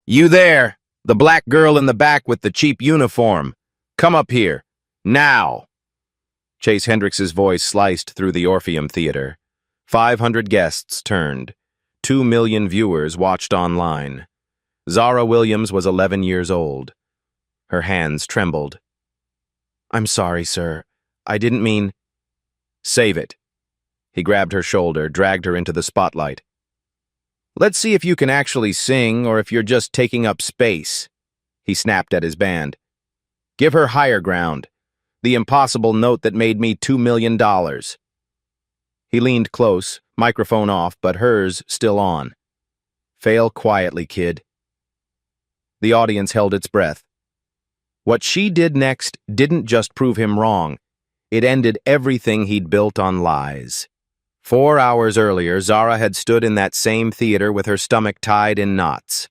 You there, the black girl in the back with the cheap uniform. Come up here. Now. Chase Hendricks's voice sliced through the Orpheum Theater. 500 guests turned. 2 million viewers watched online. Zara Williams was 11 years old. Her hands trembled. I'm sorry, sir. I didn't mean... Save it. He grabbed her shoulder, dragged her into the spotlight. Let's see if you can actually sing or if you're just taking up space. He snapped at his band. Give her higher ground. The impossible note that made me $2 million. He leaned close, microphone off, but hers still on. Fail quietly, kid. The audience held its breath. What she did next didn't just prove him wrong. It ended everything he'd built on lies. 4 hours earlier, Zara had stood in that same theater with her stomach tied in knots.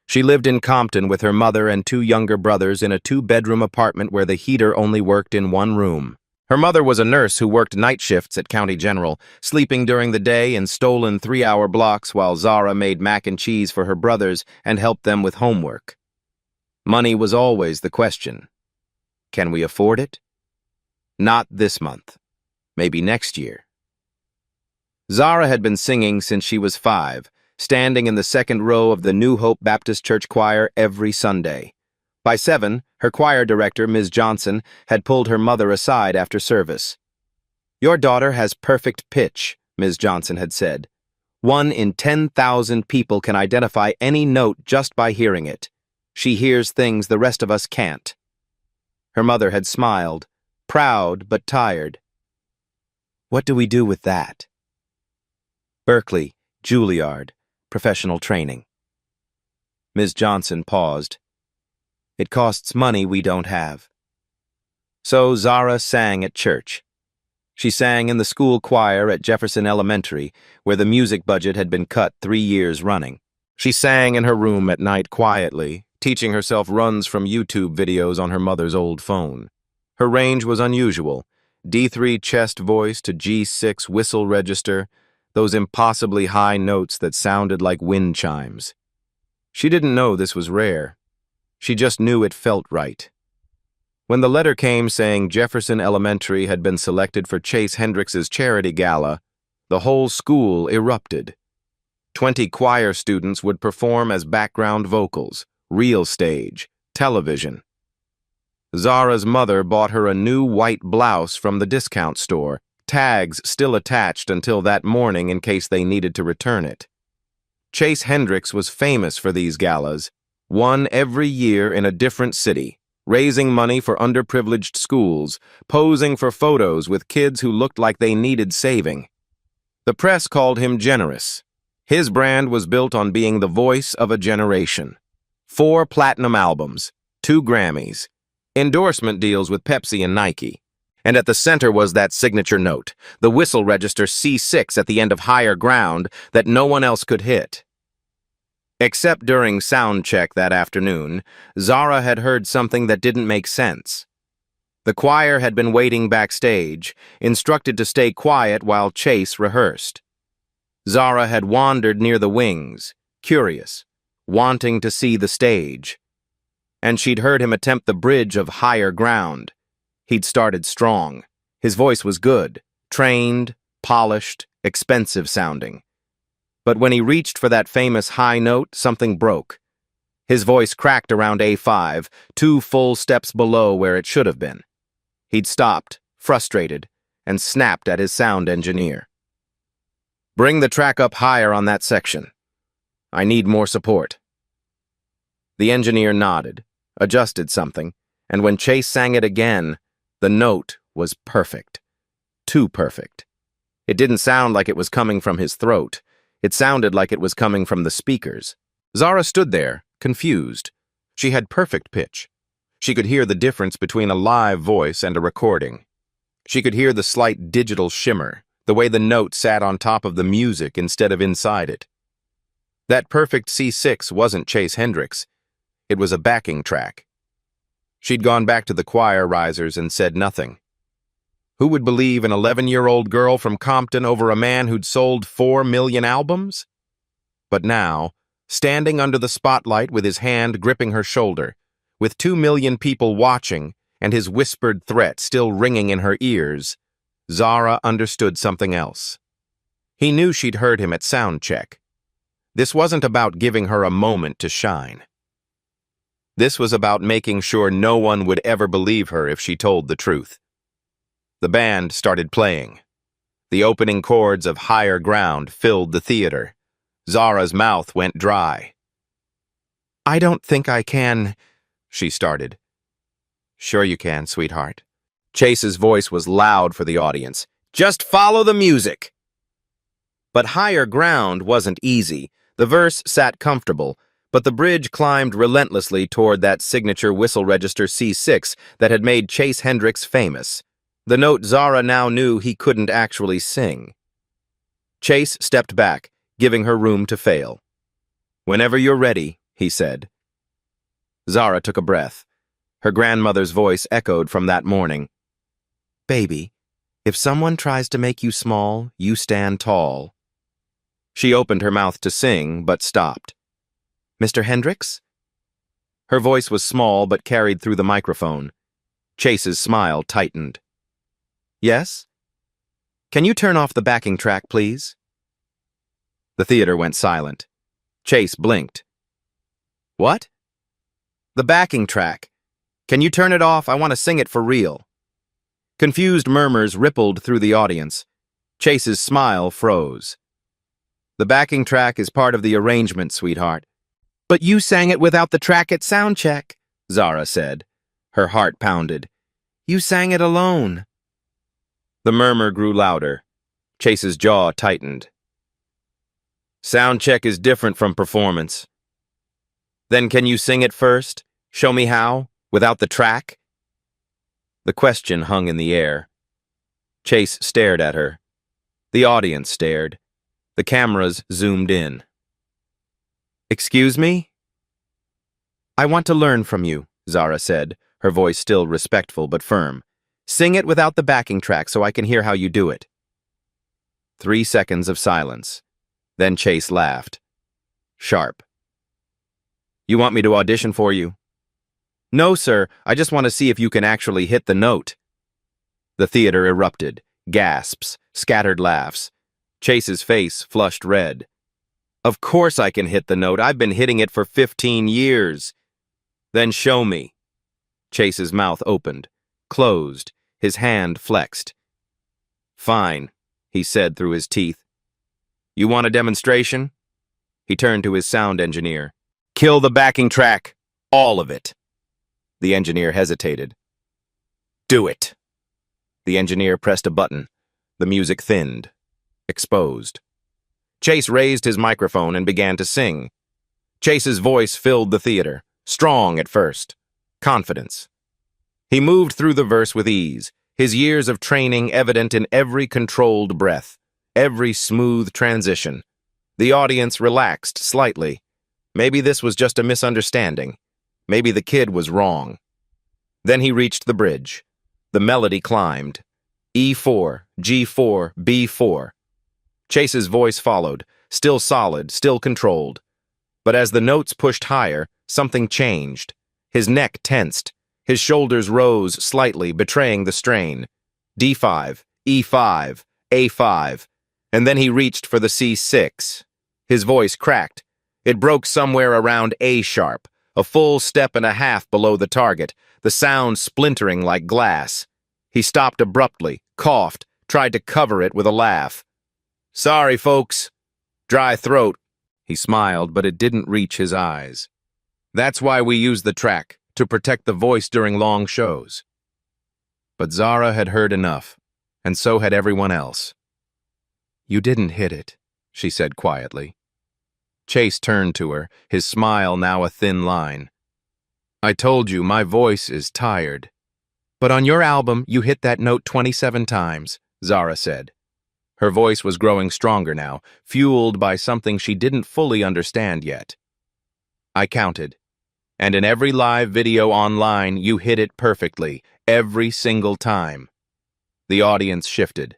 She lived in Compton with her mother and 2 younger brothers in a 2-bedroom apartment where the heater only worked in 1 room. Her mother was a nurse who worked night shifts at County General, sleeping during the day in stolen 3-hour blocks while Zara made mac and cheese for her brothers and helped them with homework. Money was always the question. Can we afford it? Not this month. Maybe next year. Zara had been singing since she was 5, standing in the second row of the New Hope Baptist Church choir every Sunday. By 7, her choir director, Ms. Johnson, had pulled her mother aside after service. Your daughter has perfect pitch, Ms. Johnson had said. 1 in 10,000 people can identify any note just by hearing it. She hears things the rest of us can't. Her mother had smiled, proud but tired. What do we do with that? Berkeley, Juilliard, professional training. Ms. Johnson paused. It costs money we don't have. So Zara sang at church. She sang in the school choir at Jefferson Elementary, where the music budget had been cut 3 years running. She sang in her room at night quietly, teaching herself runs from YouTube videos on her mother's old phone. Her range was unusual. D3 chest voice to G6 whistle register, those impossibly high notes that sounded like wind chimes. She didn't know this was rare. She just knew it felt right. When the letter came saying Jefferson Elementary had been selected for Chase Hendricks's charity gala, the whole school erupted. 20 choir students would perform as background vocals, real stage, television. Zara's mother bought her a new white blouse from the discount store, tags still attached until that morning in case they needed to return it. Chase Hendricks was famous for these galas, one every year in a different city, raising money for underprivileged schools, posing for photos with kids who looked like they needed saving. The press called him generous. His brand was built on being the voice of a generation. 4 platinum albums, 2 Grammys, endorsement deals with Pepsi and Nike. And at the center was that signature note, the whistle register C6 at the end of higher ground that no one else could hit. Except during sound check that afternoon, Zara had heard something that didn't make sense. The choir had been waiting backstage, instructed to stay quiet while Chase rehearsed. Zara had wandered near the wings, curious, wanting to see the stage. And she'd heard him attempt the bridge of higher ground. He'd started strong. His voice was good, trained, polished, expensive sounding. But when he reached for that famous high note, something broke. His voice cracked around A5, 2 full steps below where it should have been. He'd stopped, frustrated, and snapped at his sound engineer. Bring the track up higher on that section. I need more support. The engineer nodded, adjusted something, and when Chase sang it again, the note was perfect. Too perfect. It didn't sound like it was coming from his throat. It sounded like it was coming from the speakers. Zara stood there, confused. She had perfect pitch. She could hear the difference between a live voice and a recording. She could hear the slight digital shimmer, the way the note sat on top of the music instead of inside it. That perfect C6 wasn't Chase Hendricks. It was a backing track. She'd gone back to the choir risers and said nothing. Who would believe an 11-year-old girl from Compton over a man who'd sold 4 million albums? But now, Standing under the spotlight with his hand gripping her shoulder, with 2 million people watching and his whispered threat still ringing in her ears, Zara understood something else. He knew she'd heard him at sound check. This wasn't about giving her a moment to shine. This was about making sure no one would ever believe her if she told the truth. The band started playing. The opening chords of Higher Ground filled the theater. Zara's mouth went dry. "I don't think I can," she started. "Sure you can, sweetheart." Chase's voice was loud for the audience. "Just follow the music." But Higher Ground wasn't easy. The verse sat comfortable, but the bridge climbed relentlessly toward that signature whistle register C6 that had made Chase Hendricks famous. The note Zara now knew he couldn't actually sing. Chase stepped back, giving her room to fail. "Whenever you're ready," he said. Zara took a breath. Her grandmother's voice echoed from that morning. "Baby, if someone tries to make you small, you stand tall." She opened her mouth to sing, but stopped. "Mr. Hendricks?" Her voice was small but carried through the microphone. Chase's smile tightened. "Yes? Can you turn off the backing track, please?" The theater went silent. Chase blinked. "What?" "The backing track. Can you turn it off? I want to sing it for real." Confused murmurs rippled through the audience. Chase's smile froze. "The backing track is part of the arrangement, sweetheart." "But you sang it without the track at sound check," Zara said. Her heart pounded. "You sang it alone." The murmur grew louder. Chase's jaw tightened. "Sound check is different from performance." "Then can you sing it first? Show me how, without the track?" The question hung in the air. Chase stared at her. The audience stared. The cameras zoomed in. "Excuse me?" "I want to learn from you," Zara said, her voice still respectful but firm. "Sing it without the backing track so I can hear how you do it." 3 seconds of silence. Then Chase laughed. Sharp. "You want me to audition for you?" "No, sir. I just want to see if you can actually hit the note." The theater erupted. Gasps, scattered laughs. Chase's face flushed red. "Of course I can hit the note. I've been hitting it for 15 years. "Then show me." Chase's mouth opened, closed, his hand flexed. "Fine," he said through his teeth. "You want a demonstration?" He turned to his sound engineer. "Kill the backing track. All of it." The engineer hesitated. "Do it." The engineer pressed a button. The music thinned. Exposed. Chase raised his microphone and began to sing. Chase's voice filled the theater, strong at first. Confidence. He moved through the verse with ease, his years of training evident in every controlled breath, every smooth transition. The audience relaxed slightly. Maybe this was just a misunderstanding. Maybe the kid was wrong. Then he reached the bridge. The melody climbed. E4, G4, B4. Chase's voice followed, still solid, still controlled. But as the notes pushed higher, something changed. His neck tensed. His shoulders rose slightly, betraying the strain. D5, E5, A5. And then he reached for the C6. His voice cracked. It broke somewhere around A sharp, a full step and a half below the target, the sound splintering like glass. He stopped abruptly, coughed, tried to cover it with a laugh. "Sorry, folks. Dry throat." He smiled, but it didn't reach his eyes. "That's why we use the track, to protect the voice during long shows." But Zara had heard enough, and so had everyone else. "You didn't hit it," she said quietly. Chase turned to her, his smile now a thin line. "I told you my voice is tired." "But on your album, you hit that note 27 times, Zara said. Her voice was growing stronger now, fueled by something she didn't fully understand yet. "I counted. And in every live video online, you hit it perfectly, every single time." The audience shifted.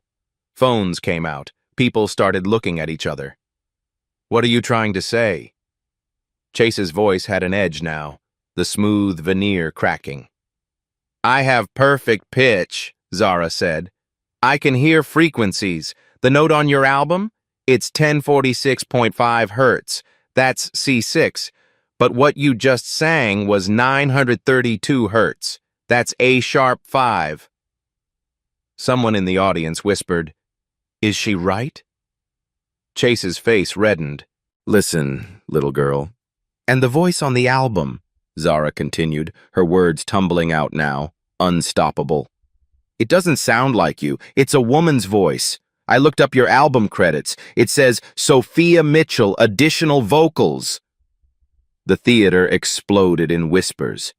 Phones came out. People started looking at each other. "What are you trying to say?" Chase's voice had an edge now, the smooth veneer cracking. I have perfect pitch, Zara said. I can hear frequencies. The note on your album? It's 1046.5 hertz. That's C6. But what you just sang was 932 hertz. That's A-sharp 5. Someone in the audience whispered, Is she right? Chase's face reddened. Listen, little girl. And the voice on the album, Zara continued, her words tumbling out now, unstoppable. It doesn't sound like you. It's a woman's voice. I looked up your album credits. It says, Sophia Mitchell, additional vocals. The theater exploded in whispers.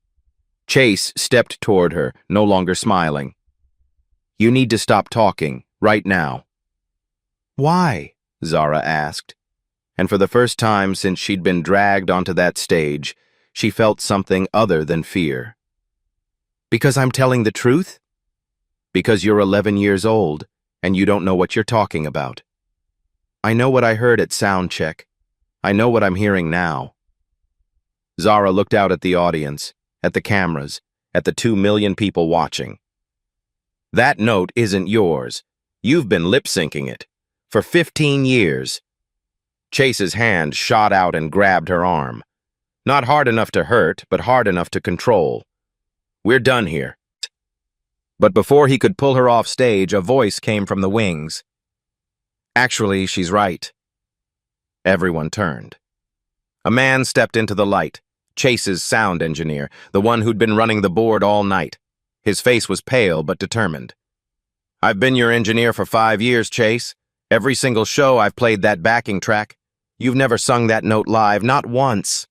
Chase stepped toward her, no longer smiling. You need to stop talking, right now. Why? Zara asked. And for the first time since she'd been dragged onto that stage, she felt something other than fear. Because I'm telling the truth? Because you're 11 years old, and you don't know what you're talking about. I know what I heard at sound check. I know what I'm hearing now. Zara looked out at the audience, at the cameras, at the 2 million people watching. That note isn't yours. You've been lip-syncing it. For 15 years. Chase's hand shot out and grabbed her arm. Not hard enough to hurt, but hard enough to control. We're done here. But before he could pull her off stage, a voice came from the wings. Actually, she's right. Everyone turned. A man stepped into the light, Chase's sound engineer, the one who'd been running the board all night. His face was pale but determined. I've been your engineer for 5 years, Chase. Every single show I've played that backing track. You've never sung that note live, not once.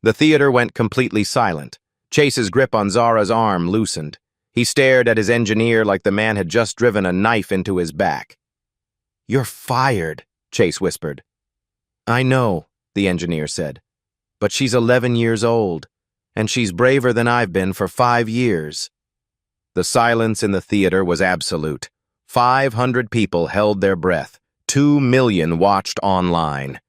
The theater went completely silent. Chase's grip on Zara's arm loosened. He stared at his engineer like the man had just driven a knife into his back. You're fired, Chase whispered. I know, the engineer said. But she's 11 years old, and she's braver than I've been for 5 years. The silence in the theater was absolute. 500 people held their breath. 2 million watched online.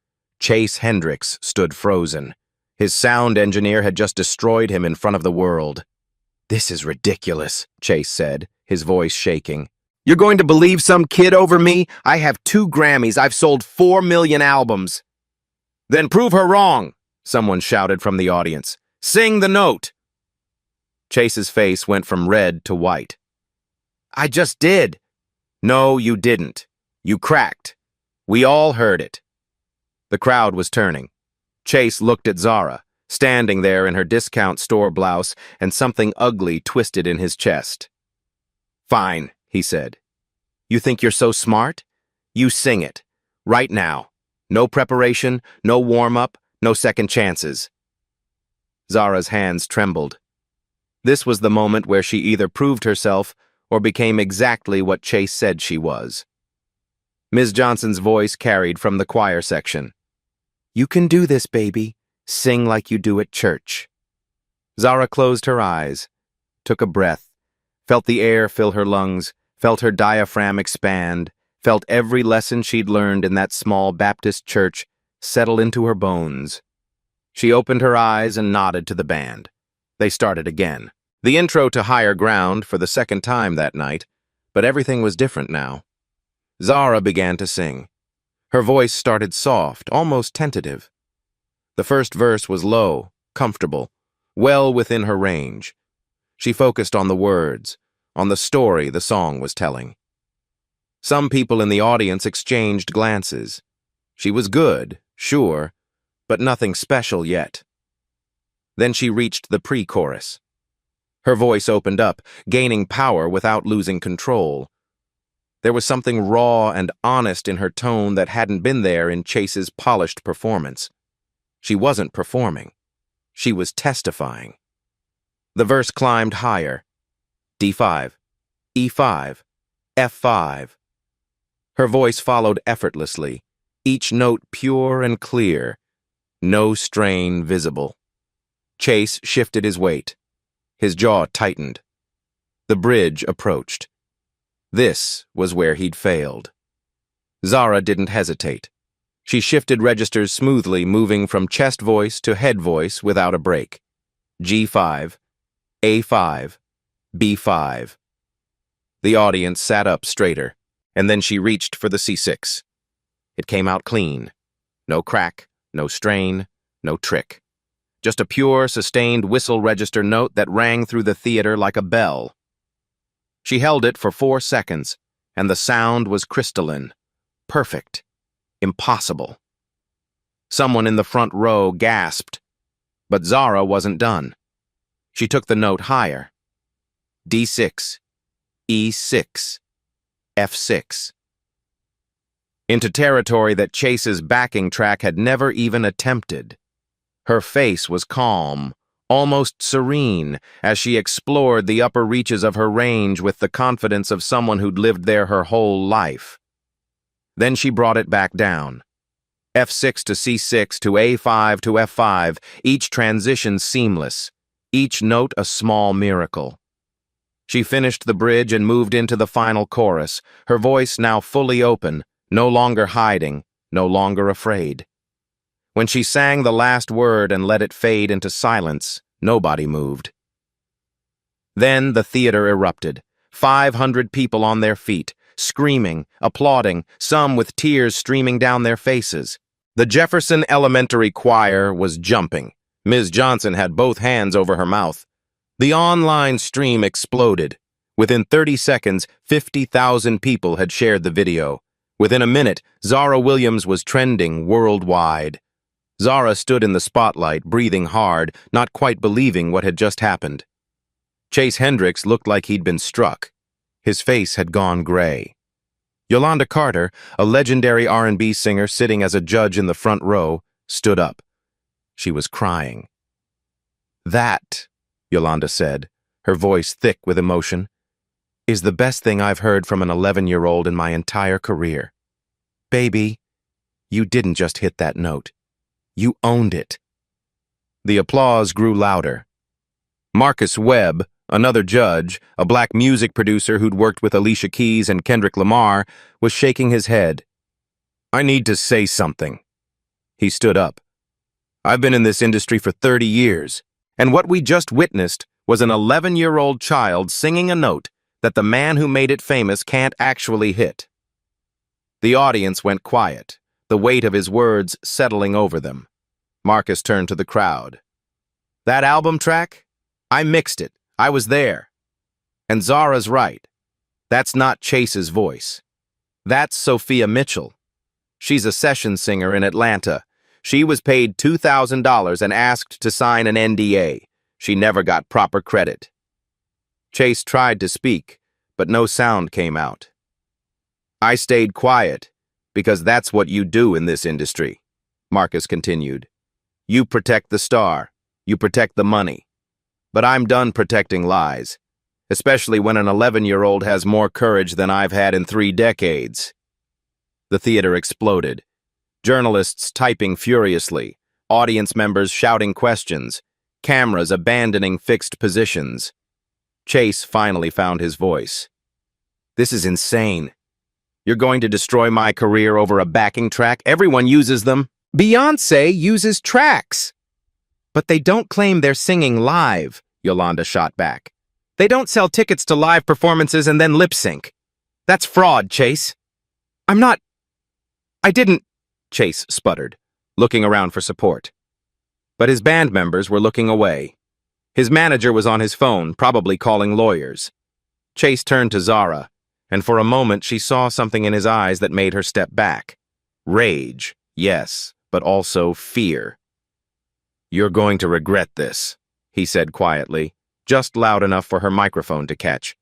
Chase Hendricks stood frozen. His sound engineer had just destroyed him in front of the world. This is ridiculous, Chase said, his voice shaking. You're going to believe some kid over me? I have 2 Grammys. I've sold 4 million albums. Then prove her wrong, someone shouted from the audience. Sing the note. Chase's face went from red to white. I just did. No, you didn't. You cracked. We all heard it. The crowd was turning. Chase looked at Zara, standing there in her discount store blouse and something ugly twisted in his chest. Fine, he said. You think you're so smart? You sing it. Right now. No preparation, no warm-up, no second chances. Zara's hands trembled. This was the moment where she either proved herself or became exactly what Chase said she was. Ms. Johnson's voice carried from the choir section. You can do this, baby. Sing like you do at church. Zara closed her eyes, took a breath, felt the air fill her lungs, felt her diaphragm expand, felt every lesson she'd learned in that small Baptist church settle into her bones. She opened her eyes and nodded to the band. They started again. The intro to Higher Ground for the second time that night, but everything was different now. Zara began to sing. Her voice started soft, almost tentative. The first verse was low, comfortable, well within her range. She focused on the words, on the story the song was telling. Some people in the audience exchanged glances. She was good, sure, but nothing special yet. Then she reached the pre-chorus. Her voice opened up, gaining power without losing control. There was something raw and honest in her tone that hadn't been there in Chase's polished performance. She wasn't performing. She was testifying. The verse climbed higher. D5, E5, F5. Her voice followed effortlessly, each note pure and clear, no strain visible. Chase shifted his weight. His jaw tightened. The bridge approached. This was where he'd failed. Zara didn't hesitate. She shifted registers smoothly, moving from chest voice to head voice without a break. G5, A5, B5. The audience sat up straighter, and then she reached for the C6. It came out clean. No crack, no strain, no trick. Just a pure, sustained whistle register note that rang through the theater like a bell. She held it for 4 seconds, and the sound was crystalline. Perfect. Impossible. Someone in the front row gasped, but Zara wasn't done. She took the note higher. D6, E6, F6. Into territory that Chase's backing track had never even attempted. Her face was calm, almost serene, as she explored the upper reaches of her range with the confidence of someone who'd lived there her whole life. Then she brought it back down. F6 to C6 to A5 to F5, each transition seamless, each note a small miracle. She finished the bridge and moved into the final chorus, her voice now fully open, no longer hiding, no longer afraid. When she sang the last word and let it fade into silence, nobody moved. Then the theater erupted, 500 people on their feet, screaming, applauding, some with tears streaming down their faces. The Jefferson Elementary Choir was jumping. Ms. Johnson had both hands over her mouth. The online stream exploded. Within 30 seconds, 50,000 people had shared the video. Within a minute, Zara Williams was trending worldwide. Zara stood in the spotlight, breathing hard, not quite believing what had just happened. Chase Hendricks looked like he'd been struck. His face had gone gray. Yolanda Carter, a legendary R&B singer sitting as a judge in the front row, stood up. She was crying. "That," Yolanda said, her voice thick with emotion, "is the best thing I've heard from an 11-year-old in my entire career. Baby, you didn't just hit that note. You owned it." The applause grew louder. Marcus Webb, another judge, a black music producer who'd worked with Alicia Keys and Kendrick Lamar, was shaking his head. "I need to say something." He stood up. "I've been in this industry for 30 years, and what we just witnessed was an 11-year-old child singing a note that the man who made it famous can't actually hit." The audience went quiet, the weight of his words settling over them. Marcus turned to the crowd. "That album track? I mixed it. I was there. And Zara's right. That's not Chase's voice. That's Sophia Mitchell. She's a session singer in Atlanta. She was paid $2,000 and asked to sign an NDA. She never got proper credit." Chase tried to speak, but no sound came out. "I stayed quiet because that's what you do in this industry," Marcus continued. "You protect the star. You protect the money. But I'm done protecting lies, especially when an 11-year-old has more courage than I've had in 3 decades. The theater exploded. Journalists typing furiously, audience members shouting questions, cameras abandoning fixed positions. Chase finally found his voice. "This is insane. You're going to destroy my career over a backing track? Everyone uses them. Beyoncé uses tracks. But they don't claim they're singing live," Yolanda shot back. "They don't sell tickets to live performances and then lip sync. That's fraud, Chase." I didn't," Chase sputtered, looking around for support. But his band members were looking away. His manager was on his phone, probably calling lawyers. Chase turned to Zara, and for a moment she saw something in his eyes that made her step back. Rage, yes, but also fear. "You're going to regret this," he said quietly, just loud enough for her microphone to catch.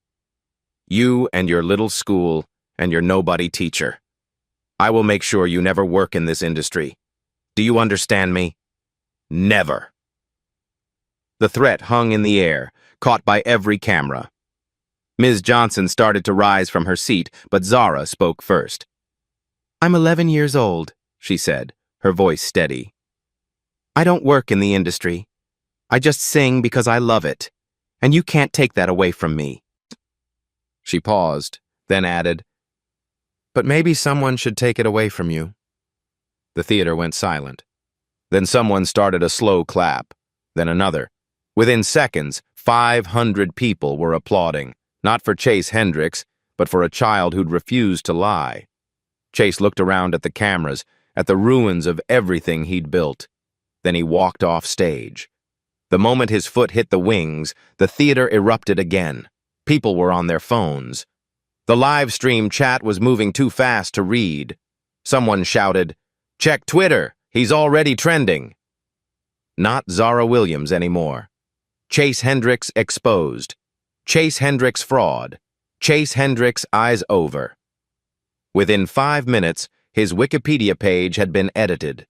"You and your little school and your nobody teacher. I will make sure you never work in this industry. Do you understand me? Never." The threat hung in the air, caught by every camera. Ms. Johnson started to rise from her seat, but Zara spoke first. "I'm 11 years old," she said, her voice steady. "I don't work in the industry. I just sing because I love it, and you can't take that away from me." She paused, then added, "But maybe someone should take it away from you." The theater went silent. Then someone started a slow clap, then another. Within seconds, 500 people were applauding, not for Chase Hendricks, but for a child who'd refused to lie. Chase looked around at the cameras, at the ruins of everything he'd built. Then he walked off stage. The moment his foot hit the wings, the theater erupted again. People were on their phones. The live stream chat was moving too fast to read. Someone shouted, "Check Twitter, he's already trending." Not Zara Williams anymore. Chase Hendricks exposed. Chase Hendricks fraud. Chase Hendricks eyes over. Within 5 minutes, his Wikipedia page had been edited.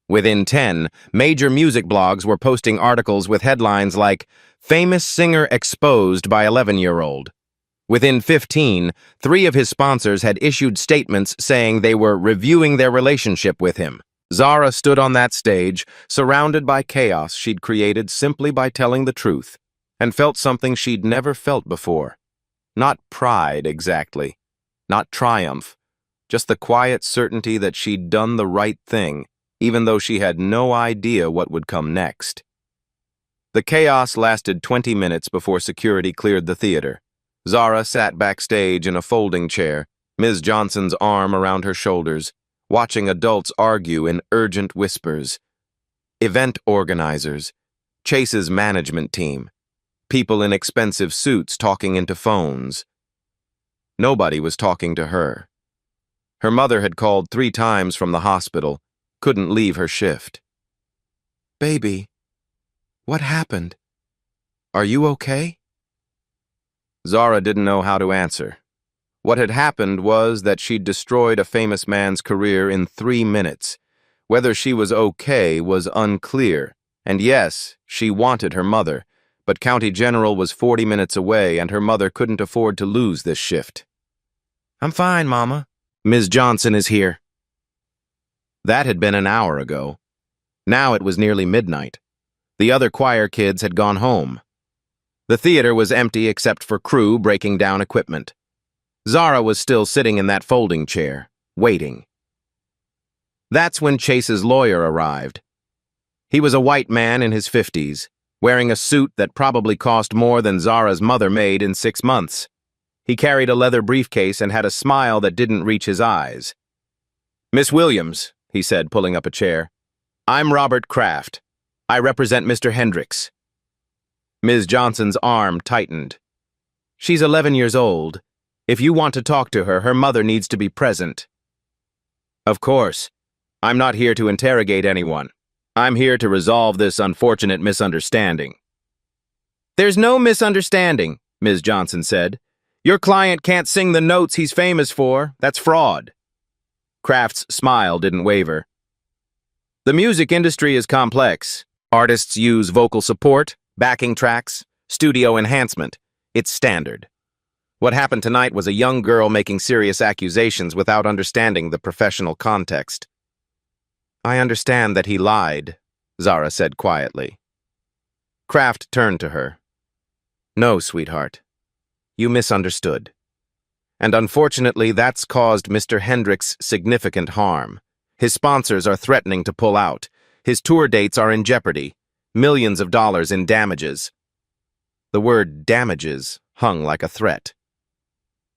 Within 10, major music blogs were posting articles with headlines like, "Famous singer exposed by 11-year-old." Within 15, 3 of his sponsors had issued statements saying they were reviewing their relationship with him. Zara stood on that stage, surrounded by chaos she'd created simply by telling the truth, and felt something she'd never felt before. Not pride, exactly. Not triumph. Just the quiet certainty that she'd done the right thing, even though she had no idea what would come next. The chaos lasted 20 minutes before security cleared the theater. Zara sat backstage in a folding chair, Ms. Johnson's arm around her shoulders, watching adults argue in urgent whispers. Event organizers, Chase's management team, people in expensive suits talking into phones. Nobody was talking to her. Her mother had called 3 times from the hospital, couldn't leave her shift. "Baby, what happened? Are you okay?" Zara didn't know how to answer. What had happened was that she'd destroyed a famous man's career in 3 minutes. Whether she was okay was unclear, and yes, she wanted her mother, but County General was 40 minutes away and her mother couldn't afford to lose this shift. "I'm fine, Mama. Ms. Johnson is here." That had been an hour ago. Now it was nearly midnight. The other choir kids had gone home. The theater was empty except for crew breaking down equipment. Zara was still sitting in that folding chair, waiting. That's when Chase's lawyer arrived. He was a white man in his 50s, wearing a suit that probably cost more than Zara's mother made in 6 months. He carried a leather briefcase and had a smile that didn't reach his eyes. "Miss Williams," he said, pulling up a chair. "I'm Robert Kraft. I represent Mr. Hendricks." Ms. Johnson's arm tightened. "She's 11 years old. If you want to talk to her, her mother needs to be present." "Of course. I'm not here to interrogate anyone. I'm here to resolve this unfortunate misunderstanding." "There's no misunderstanding," Ms. Johnson said. "Your client can't sing the notes he's famous for. That's fraud." Kraft's smile didn't waver. "The music industry is complex. Artists use vocal support, backing tracks, studio enhancement. It's standard. What happened tonight was a young girl making serious accusations without understanding the professional context." "I understand that he lied," Zara said quietly. Kraft turned to her. "No, sweetheart. You misunderstood. And unfortunately, that's caused Mr. Hendricks significant harm. His sponsors are threatening to pull out. His tour dates are in jeopardy. Millions of dollars in damages." The word damages hung like a threat.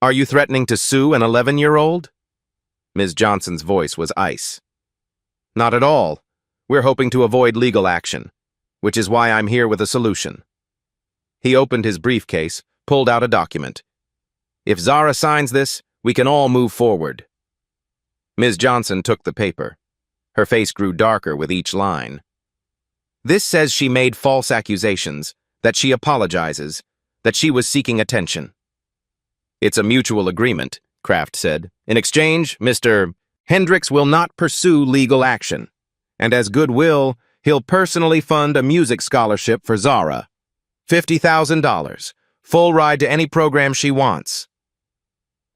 "Are you threatening to sue an 11-year-old? Ms. Johnson's voice was ice. "Not at all. We're hoping to avoid legal action, which is why I'm here with a solution." He opened his briefcase, pulled out a document. "If Zara signs this, we can all move forward." Ms. Johnson took the paper. Her face grew darker with each line. "This says she made false accusations, that she apologizes, that she was seeking attention." "It's a mutual agreement," Kraft said. "In exchange, Mr. Hendricks will not pursue legal action. And as goodwill, he'll personally fund a music scholarship for Zara. $50,000, full ride to any program she wants."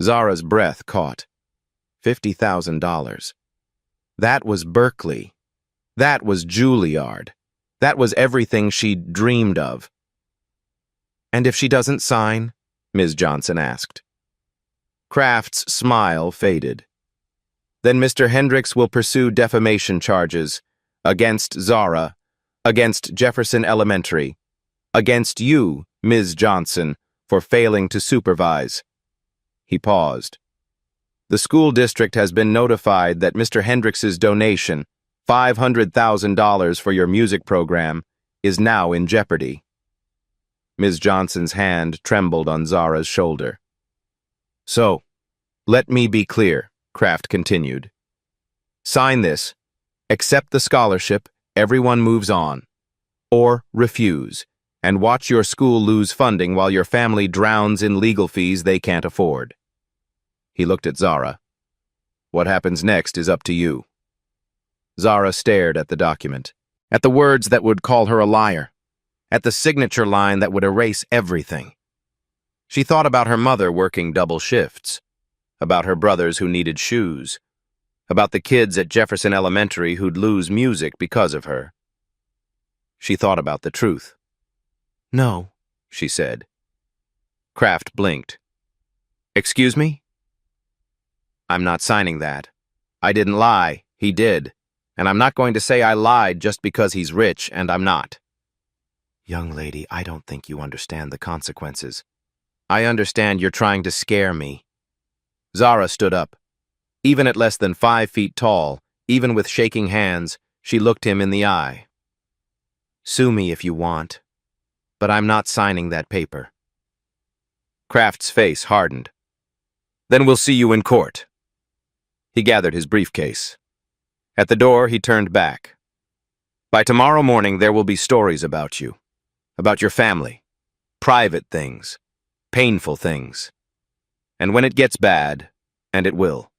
Zara's breath caught. $50,000. That was Berkeley. That was Juilliard. That was everything she'd dreamed of. "And if she doesn't sign?" Ms. Johnson asked. Kraft's smile faded. Then Mr. Hendricks will pursue defamation charges against Zara, against Jefferson Elementary, against you, Ms. Johnson, for failing to supervise." He paused. "The school district has been notified that Mr. Hendricks's donation, $500,000 for your music program, is now in jeopardy." Ms. Johnson's hand trembled on Zara's shoulder. "So, let me be clear," Kraft continued. "Sign this, accept the scholarship, everyone moves on. Or refuse, and watch your school lose funding while your family drowns in legal fees they can't afford." He looked at Zara. "What happens next is up to you." Zara stared at the document, at the words that would call her a liar, at the signature line that would erase everything. She thought about her mother working double shifts, about her brothers who needed shoes, about the kids at Jefferson Elementary who'd lose music because of her. She thought about the truth. "No," she said. Kraft blinked. "Excuse me?" "I'm not signing that. I didn't lie, he did. And I'm not going to say I lied just because he's rich and I'm not." "Young lady, I don't think you understand the consequences." "I understand you're trying to scare me." Zara stood up. Even at less than 5 feet tall, even with shaking hands, she looked him in the eye. "Sue me if you want, but I'm not signing that paper." Kraft's face hardened. "Then we'll see you in court." He gathered his briefcase. At the door, he turned back. "By tomorrow morning, there will be stories about you, about your family, private things, painful things. And when it gets bad, and it will,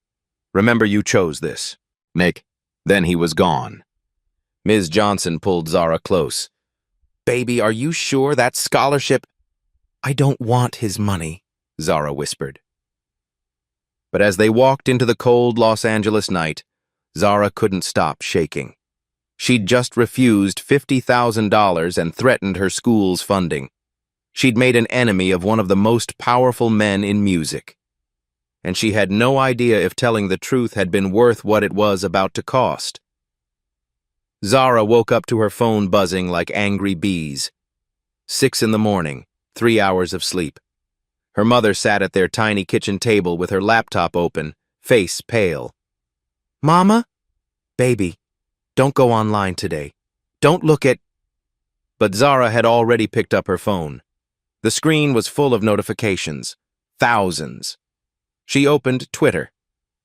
remember you chose this." Nick. Then he was gone. Ms. Johnson pulled Zara close. "Baby, are you sure that scholarship—" "I don't want his money," Zara whispered. But as they walked into the cold Los Angeles night, Zara couldn't stop shaking. She'd just refused $50,000 and threatened her school's funding. She'd made an enemy of one of the most powerful men in music. And she had no idea if telling the truth had been worth what it was about to cost. Zara woke up to her phone buzzing like angry bees. 6 in the morning, 3 hours of sleep. Her mother sat at their tiny kitchen table with her laptop open, face pale. "Mama? Baby, don't go online today. Don't look at—" But Zara had already picked up her phone. The screen was full of notifications. Thousands. She opened Twitter.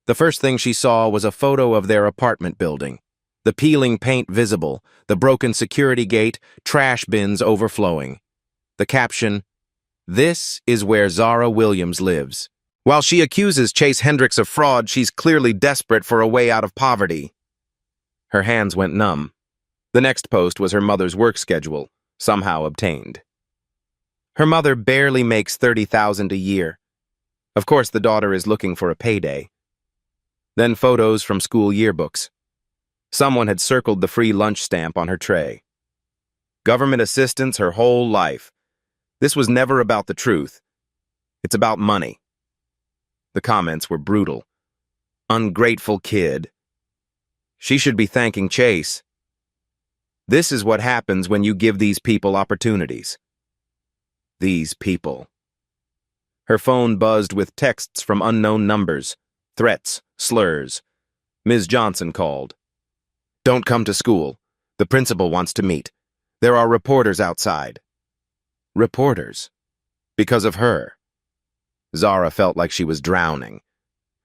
The first thing she saw was a photo of their apartment building. The peeling paint visible, the broken security gate, trash bins overflowing. The caption, "This is where Zara Williams lives. While she accuses Chase Hendricks of fraud, she's clearly desperate for a way out of poverty." Her hands went numb. The next post was her mother's work schedule, somehow obtained. Her mother barely makes $30,000 a year. Of course, the daughter is looking for a payday. Then photos from school yearbooks. Someone had circled the free lunch stamp on her tray. Government assistance her whole life. This was never about the truth. It's about money. The comments were brutal. "Ungrateful kid. She should be thanking Chase. This is what happens when you give these people opportunities." These people. Her phone buzzed with texts from unknown numbers, threats, slurs. Ms. Johnson called. "Don't come to school. The principal wants to meet. There are reporters outside." Reporters. Because of her. Zara felt like she was drowning.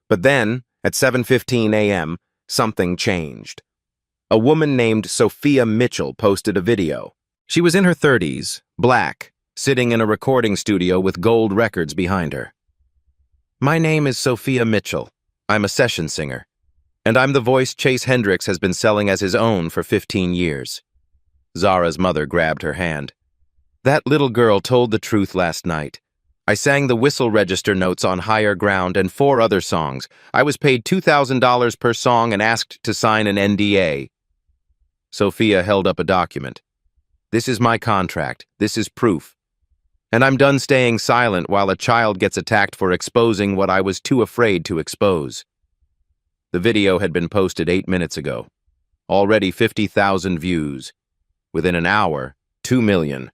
But then, at 7:15 a.m., something changed. A woman named Sophia Mitchell posted a video. She was in her 30s, black, sitting in a recording studio with gold records behind her. "My name is Sophia Mitchell. I'm a session singer. And I'm the voice Chase Hendricks has been selling as his own for 15 years. Zara's mother grabbed her hand. "That little girl told the truth last night. I sang the whistle register notes on Higher Ground and 4 other songs. I was paid $2,000 per song and asked to sign an NDA. Sophia held up a document. "This is my contract. This is proof. And I'm done staying silent while a child gets attacked for exposing what I was too afraid to expose." The video had been posted 8 minutes ago. Already 50,000 views. Within an hour, 2 million.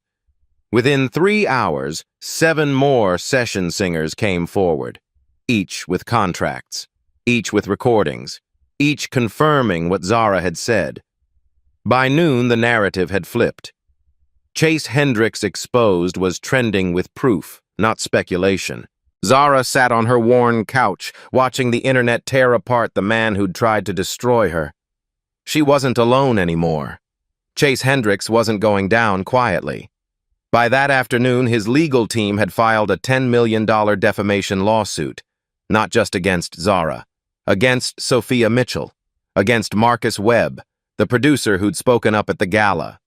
Within 3 hours, 7 more session singers came forward, each with contracts, each with recordings, each confirming what Zara had said. By noon, the narrative had flipped. Chase Hendricks Exposed was trending with proof, not speculation. Zara sat on her worn couch, watching the internet tear apart the man who'd tried to destroy her. She wasn't alone anymore. Chase Hendricks wasn't going down quietly. By that afternoon, his legal team had filed a $10 million defamation lawsuit, not just against Zara, against Sophia Mitchell, against Marcus Webb, the producer who'd spoken up at the gala,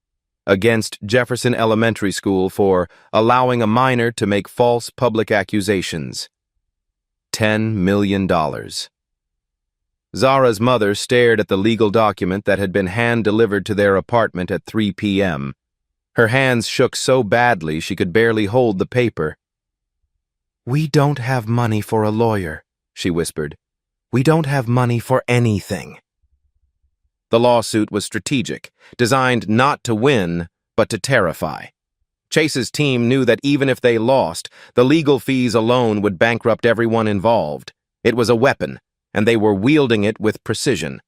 against Jefferson Elementary School for allowing a minor to make false public accusations. $10 million. Zara's mother stared at the legal document that had been hand-delivered to their apartment at 3 p.m. Her hands shook so badly she could barely hold the paper. "We don't have money for a lawyer," she whispered. "We don't have money for anything." The lawsuit was strategic, designed not to win, but to terrify. Chase's team knew that even if they lost, the legal fees alone would bankrupt everyone involved. It was a weapon, and they were wielding it with precision.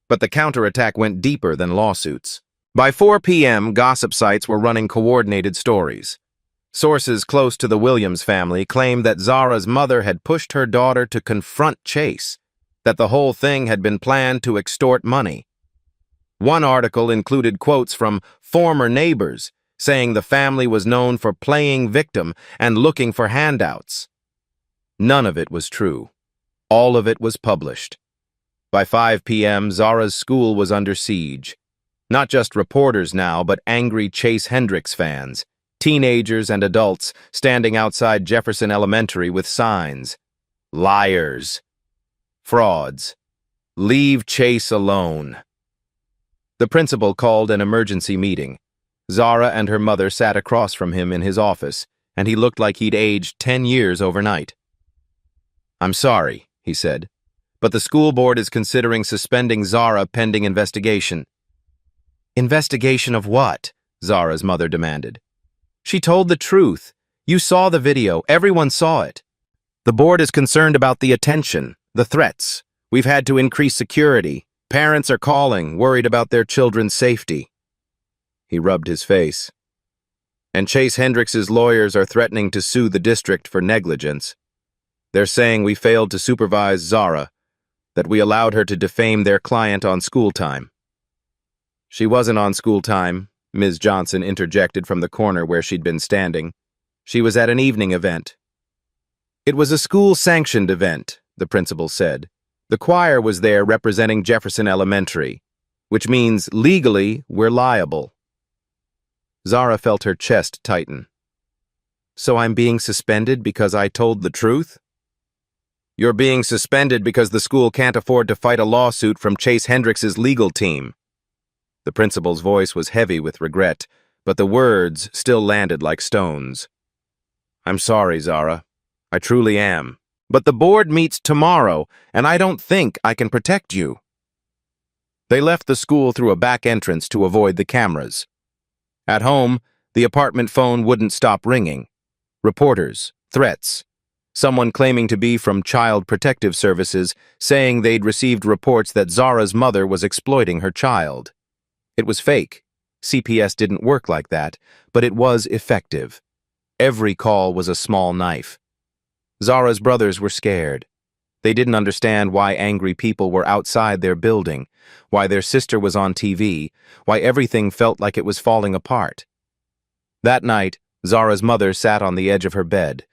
But the counterattack went deeper than lawsuits. By 4 p.m., gossip sites were running coordinated stories. Sources close to the Williams family claimed that Zara's mother had pushed her daughter to confront Chase, that the whole thing had been planned to extort money. One article included quotes from former neighbors saying the family was known for playing victim and looking for handouts. None of it was true. All of it was published. By 5 p.m., Zara's school was under siege. Not just reporters now, but angry Chase Hendricks fans, teenagers and adults standing outside Jefferson Elementary with signs. Liars. Frauds. Leave Chase alone. The principal called an emergency meeting. Zara and her mother sat across from him in his office, and he looked like he'd aged 10 years overnight. "I'm sorry," he said, "but the school board is considering suspending Zara pending investigation." "Investigation of what?" Zara's mother demanded. "She told the truth. You saw the video. Everyone saw it. The board is concerned about the attention, the threats. We've had to increase security. Parents are calling, worried about their children's safety." He rubbed his face. "And Chase Hendricks's lawyers are threatening to sue the district for negligence. They're saying we failed to supervise Zara, that we allowed her to defame their client on school time." "She wasn't on school time," Ms. Johnson interjected from the corner where she'd been standing. "She was at an evening event." "It was a school-sanctioned event," the principal said. "The choir was there representing Jefferson Elementary, which means legally we're liable." Zara felt her chest tighten. "So I'm being suspended because I told the truth?" "You're being suspended because the school can't afford to fight a lawsuit from Chase Hendricks's legal team." The principal's voice was heavy with regret, but the words still landed like stones. "I'm sorry, Zara. I truly am. But the board meets tomorrow, and I don't think I can protect you." They left the school through a back entrance to avoid the cameras. At home, the apartment phone wouldn't stop ringing. Reporters, threats. Someone claiming to be from Child Protective Services saying they'd received reports that Zara's mother was exploiting her child. It was fake. CPS didn't work like that, but it was effective. Every call was a small knife. Zara's brothers were scared. They didn't understand why angry people were outside their building, why their sister was on TV, why everything felt like it was falling apart. That night, Zara's mother sat on the edge of her bed.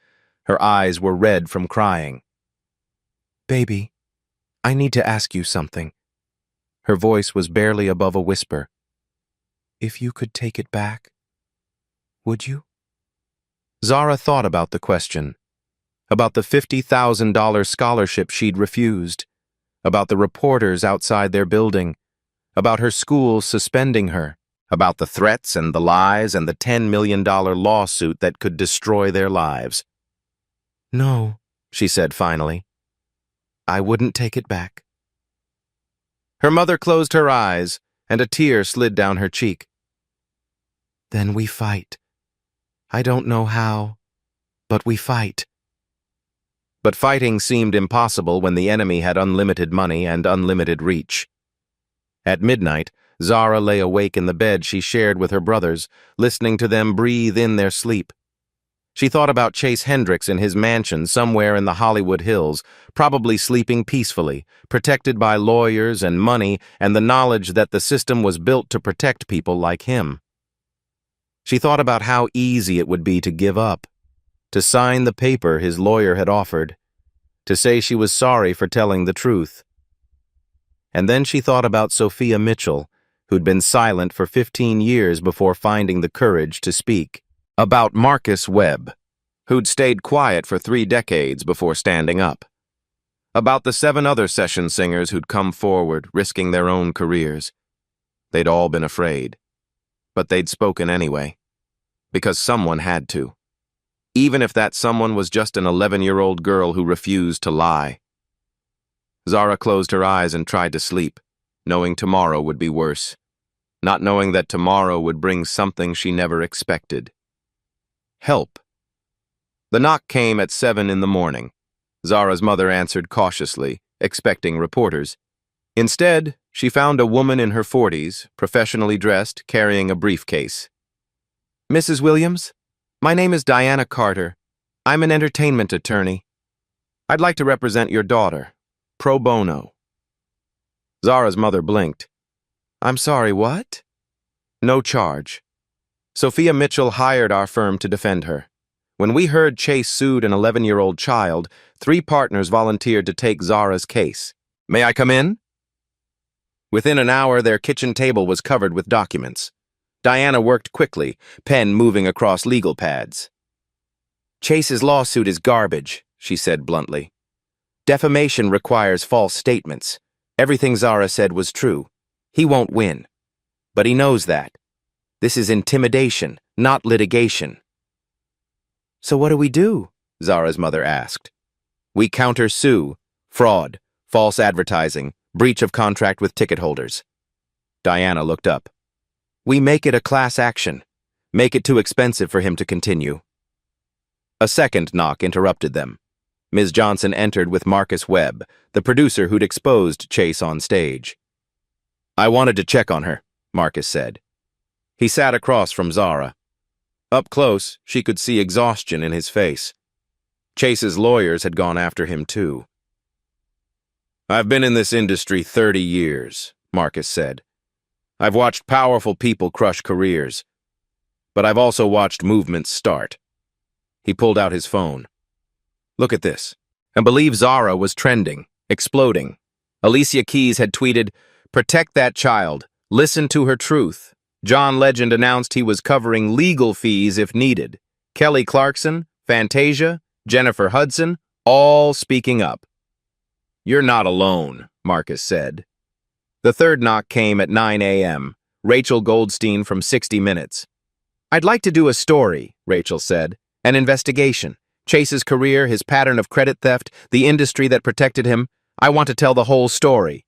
Her eyes were red from crying. "Baby, I need to ask you something." Her voice was barely above a whisper. "If you could take it back, would you?" Zara thought about the question. About the $50,000 scholarship she'd refused, about the reporters outside their building, about her school suspending her, about the threats and the lies and the $10 million lawsuit that could destroy their lives. "No," she said finally. "I wouldn't take it back." Her mother closed her eyes, and a tear slid down her cheek. "Then we fight. I don't know how, but we fight." But fighting seemed impossible when the enemy had unlimited money and unlimited reach. At midnight, Zara lay awake in the bed she shared with her brothers, listening to them breathe in their sleep. She thought about Chase Hendricks in his mansion somewhere in the Hollywood Hills, probably sleeping peacefully, protected by lawyers and money and the knowledge that the system was built to protect people like him. She thought about how easy it would be to give up, to sign the paper his lawyer had offered, to say she was sorry for telling the truth. And then she thought about Sophia Mitchell, who'd been silent for 15 years before finding the courage to speak. About Marcus Webb, who'd stayed quiet for 3 decades before standing up. About the 7 other session singers who'd come forward, risking their own careers. They'd all been afraid. But they'd spoken anyway. Because someone had to. Even if that someone was just an 11-year-old girl who refused to lie. Zara closed her eyes and tried to sleep, knowing tomorrow would be worse. Not knowing that tomorrow would bring something she never expected. Help. The knock came at 7 in the morning. Zara's mother answered cautiously, expecting reporters. Instead, she found a woman in her 40s, professionally dressed, carrying a briefcase. "Mrs. Williams, my name is Diana Carter. I'm an entertainment attorney. I'd like to represent your daughter, pro bono." Zara's mother blinked. "I'm sorry, what?" "No charge. Sophia Mitchell hired our firm to defend her. When we heard Chase sued an 11-year-old child, 3 partners volunteered to take Zara's case. May I come in?" Within an hour, their kitchen table was covered with documents. Diana worked quickly, pen moving across legal pads. "Chase's lawsuit is garbage," she said bluntly. "Defamation requires false statements. Everything Zara said was true. He won't win. But he knows that. This is intimidation, not litigation." "So what do we do?" Zara's mother asked. "We counter-sue, fraud, false advertising, breach of contract with ticket holders." Diana looked up. "We make it a class action. Make it too expensive for him to continue." A second knock interrupted them. Ms. Johnson entered with Marcus Webb, the producer who'd exposed Chase on stage. "I wanted to check on her," Marcus said. He sat across from Zara. Up close, she could see exhaustion in his face. Chase's lawyers had gone after him too. "I've been in this industry 30 years, Marcus said. "I've watched powerful people crush careers. But I've also watched movements start." He pulled out his phone. "Look at this." And believe Zara was trending, exploding. Alicia Keys had tweeted, "Protect that child. Listen to her truth." John Legend announced he was covering legal fees if needed. Kelly Clarkson, Fantasia, Jennifer Hudson, all speaking up. "You're not alone," Marcus said. The third knock came at 9 a.m. Rachel Goldstein from 60 Minutes. "I'd like to do a story," Rachel said. "An investigation. Chase's career, his pattern of credit theft, the industry that protected him. I want to tell the whole story."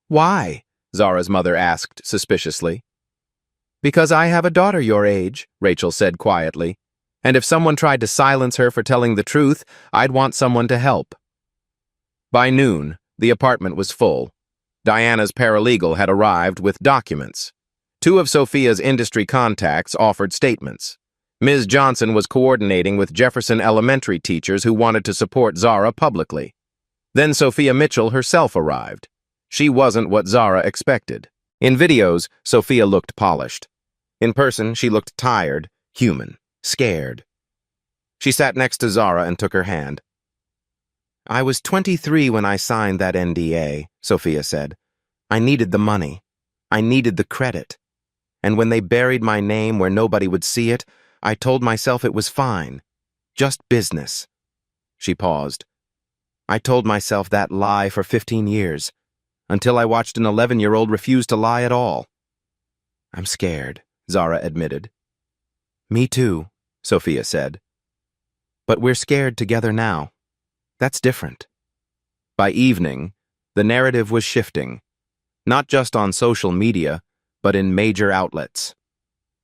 "Why?" Zara's mother asked suspiciously. "Because I have a daughter your age," Rachel said quietly. "And if someone tried to silence her for telling the truth, I'd want someone to help." By noon, the apartment was full. Diana's paralegal had arrived with documents. 2 of Sophia's industry contacts offered statements. Ms. Johnson was coordinating with Jefferson Elementary teachers who wanted to support Zara publicly. Then Sophia Mitchell herself arrived. She wasn't what Zara expected. In videos, Sophia looked polished. In person, she looked tired, human, scared. She sat next to Zara and took her hand. "I was 23 when I signed that NDA," Sophia said. "I needed the money. I needed the credit. And when they buried my name where nobody would see it, I told myself it was fine. Just business." She paused. "I told myself that lie for 15 years, until I watched an 11-year-old refuse to lie at all." "I'm scared," Zara admitted. "Me too," Sophia said. "But we're scared together now. That's different." By evening, the narrative was shifting. not just on social media, but in major outlets.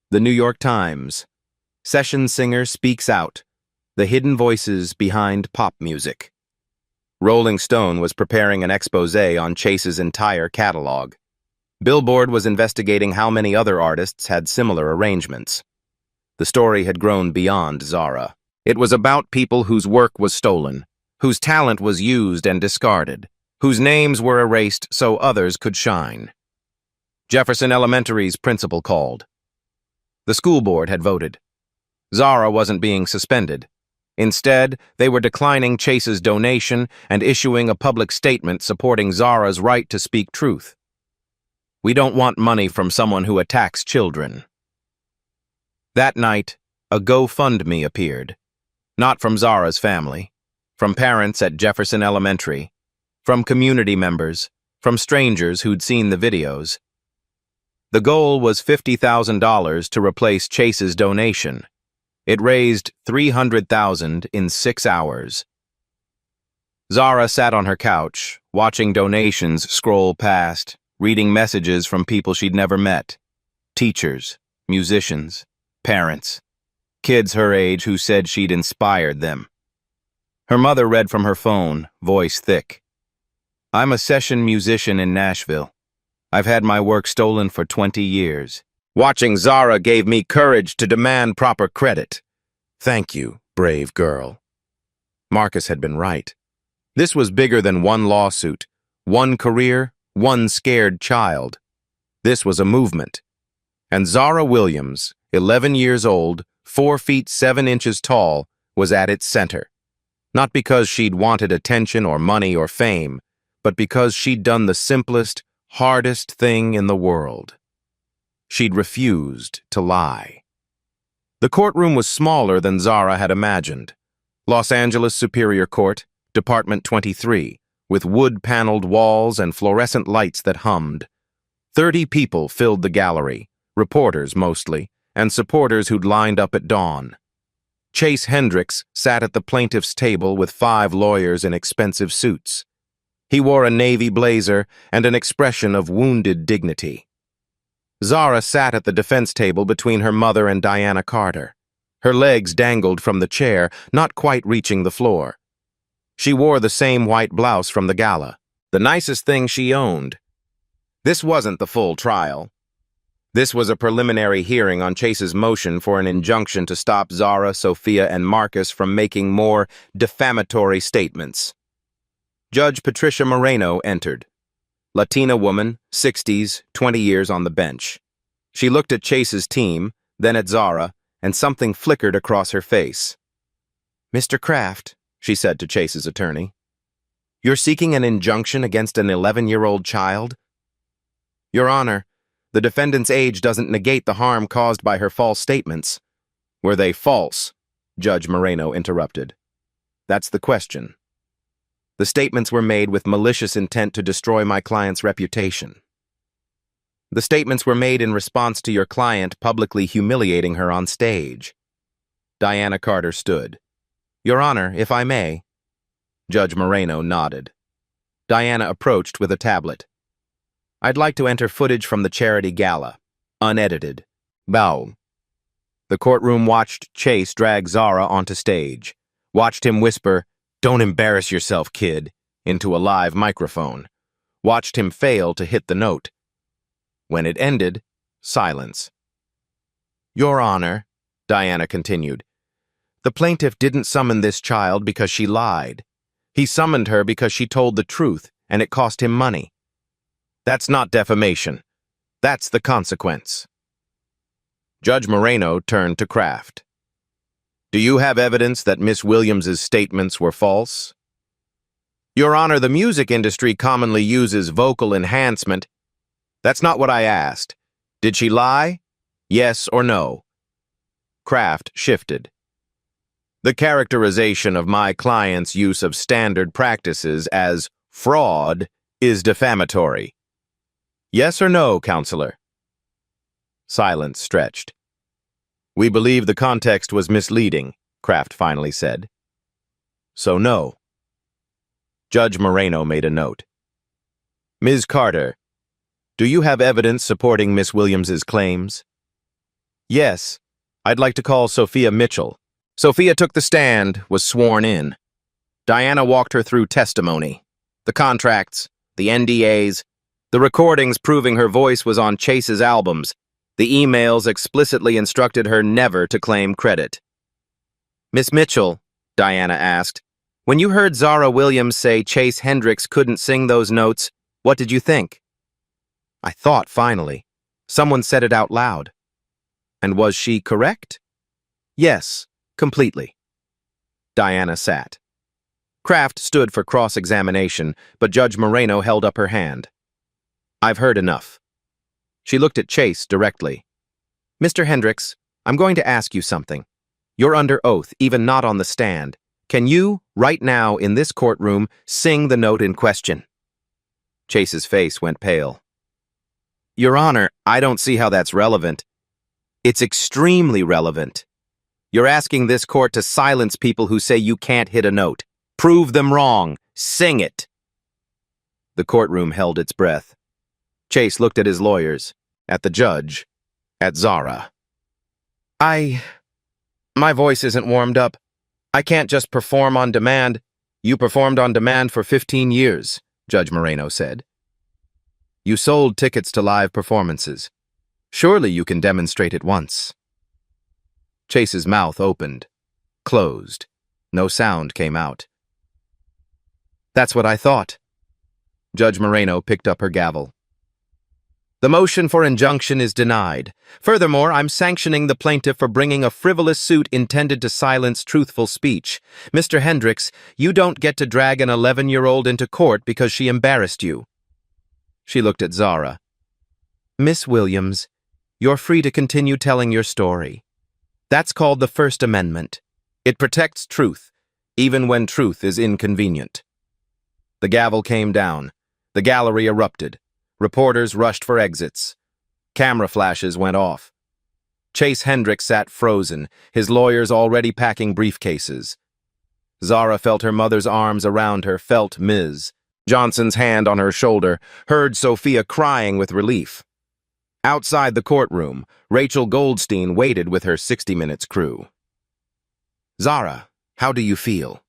The New York Times. Session singer speaks out. The hidden voices behind pop music. Rolling Stone was preparing an exposé on Chase's entire catalog. Billboard was investigating how many other artists had similar arrangements. The story had grown beyond Zara. It was about people whose work was stolen, whose talent was used and discarded, whose names were erased so others could shine. Jefferson Elementary's principal called. The school board had voted. Zara wasn't being suspended. Instead, they were declining Chase's donation and issuing a public statement supporting Zara's right to speak truth. We don't want money from someone who attacks children. That night, a GoFundMe appeared. Not from Zara's family, from parents at Jefferson Elementary, from community members, from strangers who'd seen the videos. The goal was $50,000 to replace Chase's donation. It raised $300,000 in 6 hours. Zara sat on her couch, watching donations scroll past, reading messages from people she'd never met. Teachers, musicians, parents, kids her age who said she'd inspired them. Her mother read from her phone, voice thick. I'm a session musician in Nashville. I've had my work stolen for 20 years. Watching Zara gave me courage to demand proper credit. Thank you, brave girl. Marcus had been right. This was bigger than one lawsuit, one career, one scared child. This was a movement. And Zara Williams, 11 years old, 4 feet 7 inches tall, was at its center. Not because she'd wanted attention or money or fame, but because she'd done the simplest, hardest thing in the world. She'd refused to lie. The courtroom was smaller than Zara had imagined. Los Angeles Superior Court, Department 23, with wood-paneled walls and fluorescent lights that hummed. 30 people filled the gallery, reporters mostly, and supporters who'd lined up at dawn. Chase Hendricks sat at the plaintiff's table with 5 lawyers in expensive suits. He wore a navy blazer and an expression of wounded dignity. Zara sat at the defense table between her mother and Diana Carter. Her legs dangled from the chair, not quite reaching the floor. She wore the same white blouse from the gala, the nicest thing she owned. This wasn't the full trial. This was a preliminary hearing on Chase's motion for an injunction to stop Zara, Sophia, and Marcus from making more defamatory statements. Judge Patricia Moreno entered. Latina woman, 60s, 20 years on the bench. She looked at Chase's team, then at Zara, and something flickered across her face. Mr. Kraft, she said to Chase's attorney, you're seeking an injunction against an 11-year-old child? Your Honor, the defendant's age doesn't negate the harm caused by her false statements. Were they false? Judge Moreno interrupted. That's the question. The statements were made with malicious intent to destroy my client's reputation. The statements were made in response to your client publicly humiliating her on stage. Diana Carter stood. Your Honor, if I may. Judge Moreno nodded. Diana approached with a tablet. I'd like to enter footage from the charity gala, unedited. Bow. The courtroom watched Chase drag Zara onto stage, watched him whisper, "Don't embarrass yourself, kid," into a live microphone, watched him fail to hit the note. When it ended, silence. Your Honor, Diana continued, the plaintiff didn't summon this child because she lied. He summoned her because she told the truth, and it cost him money. That's not defamation. That's the consequence. Judge Moreno turned to Kraft. Do you have evidence that Miss Williams's statements were false? Your Honor, the music industry commonly uses vocal enhancement. That's not what I asked. Did she lie? Yes or no? Kraft shifted. The characterization of my client's use of standard practices as fraud is defamatory. Yes or no, Counselor? Silence stretched. We believe the context was misleading, Kraft finally said. So no. Judge Moreno made a note. Ms. Carter, Do you have evidence supporting Miss Williams's claims? Yes. I'd like to call Sophia Mitchell. Sophia took the stand, was sworn in. Diana walked her through testimony. The contracts, the NDAs, the recordings proving her voice was on Chase's albums. The emails explicitly instructed her never to claim credit. Miss Mitchell, Diana asked, when you heard Zara Williams say Chase Hendricks couldn't sing those notes, what did you think? I thought, finally. Someone said it out loud. And was she correct? Yes, completely. Diana sat. Kraft stood for cross-examination, but Judge Moreno held up her hand. I've heard enough. She looked at Chase directly. Mr. Hendricks, I'm going to ask you something. You're under oath, even not on the stand. Can you, right now in this courtroom, sing the note in question? Chase's face went pale. Your Honor, I don't see how that's relevant. It's extremely relevant. You're asking this court to silence people who say you can't hit a note. Prove them wrong. Sing it. The courtroom held its breath. Chase looked at his lawyers, at the judge, at Zara. My voice isn't warmed up. I can't just perform on demand. You performed on demand for 15 years, Judge Moreno said. You sold tickets to live performances. Surely you can demonstrate it once. Chase's mouth opened, closed. No sound came out. That's what I thought. Judge Moreno picked up her gavel. The motion for injunction is denied. Furthermore, I'm sanctioning the plaintiff for bringing a frivolous suit intended to silence truthful speech. Mr. Hendricks, you don't get to drag an 11-year-old into court because she embarrassed you. She looked at Zara. Miss Williams, you're free to continue telling your story. That's called the First Amendment. It protects truth, even when truth is inconvenient. The gavel came down. The gallery erupted. Reporters rushed for exits. Camera flashes went off. Chase Hendricks sat frozen, his lawyers already packing briefcases. Zara felt her mother's arms around her, felt Ms. Johnson's hand on her shoulder, heard Sophia crying with relief. Outside the courtroom, Rachel Goldstein waited with her 60 Minutes crew. Zara, how do you feel?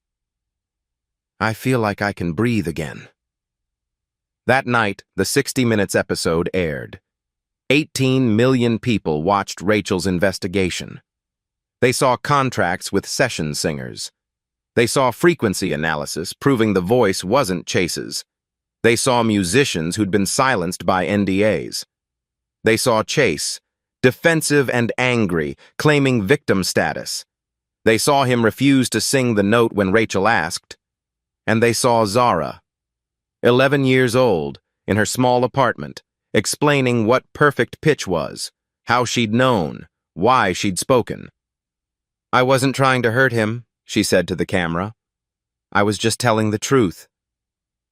I feel like I can breathe again. That night, the 60 Minutes episode aired. 18 million people watched Rachel's investigation. They saw contracts with session singers. They saw frequency analysis proving the voice wasn't Chase's. They saw musicians who'd been silenced by NDAs. They saw Chase, defensive and angry, claiming victim status. They saw him refuse to sing the note when Rachel asked. And they saw Zara, 11 years old, in her small apartment, explaining what perfect pitch was, how she'd known, why she'd spoken. I wasn't trying to hurt him, she said to the camera. I was just telling the truth.